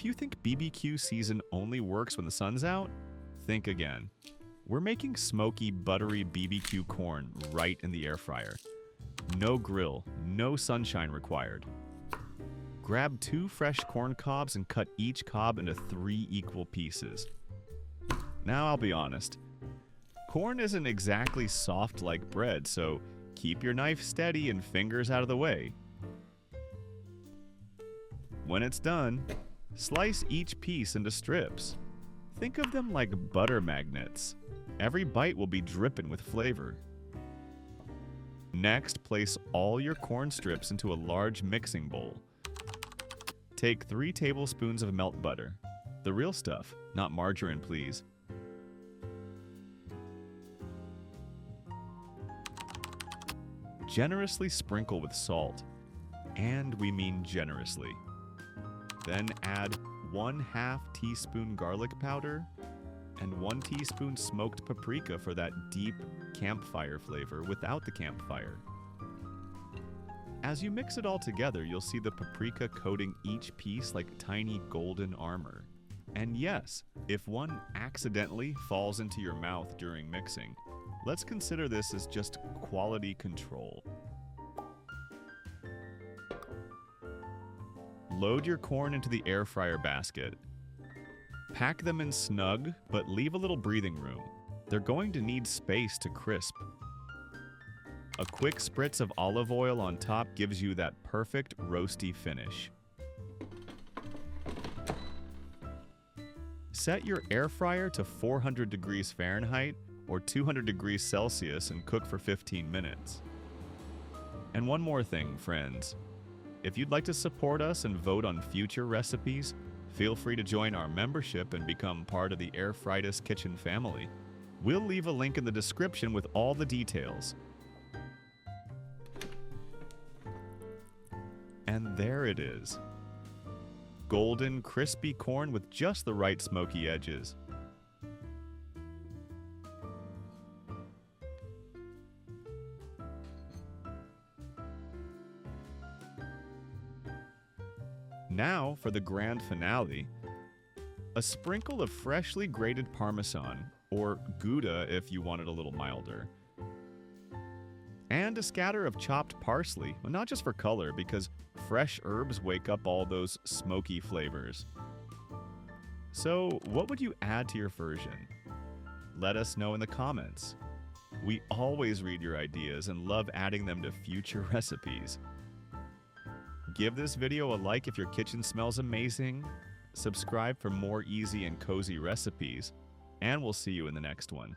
you think BBQ season only works when the sun's out, think again. We're making smoky, buttery BBQ corn right in the air fryer. No grill, no sunshine required. Grab 2 fresh corn cobs and cut each cob into 3 equal pieces. Now I'll be honest. Corn isn't exactly soft like bread, so keep your knife steady and fingers out of the way. When it's done, slice each piece into strips. Think of them like butter magnets. Every bite will be dripping with flavor. Next, place all your corn strips into a large mixing bowl. Take 3 tablespoons of melt butter. The real stuff, not margarine, please. Generously sprinkle with salt, and we mean generously. Then add 1/2 teaspoon garlic powder and 1 teaspoon smoked paprika for that deep campfire flavor without the campfire. As you mix it all together, you'll see the paprika coating each piece like tiny golden armor. And yes, if one accidentally falls into your mouth during mixing, let's consider this as just quality control. Load your corn into the air fryer basket. Pack them in snug, but leave a little breathing room. They're going to need space to crisp. A quick spritz of olive oil on top gives you that perfect roasty finish. Set your air fryer to 400 degrees Fahrenheit or 200 degrees Celsius and cook for 15 minutes. And one more thing, friends. If you'd like to support us and vote on future recipes, feel free to join our membership and become part of the Air Fritus Kitchen family. We'll leave a link in the description with all the details. And there it is. Golden, crispy corn with just the right smoky edges. Now for the grand finale. A sprinkle of freshly grated Parmesan, or Gouda if you want it a little milder. And a scatter of chopped parsley, but not just for color, because fresh herbs wake up all those smoky flavors. So, what would you add to your version? Let us know in the comments. We always read your ideas and love adding them to future recipes. Give this video a like if your kitchen smells amazing, subscribe for more easy and cozy recipes, and we'll see you in the next one.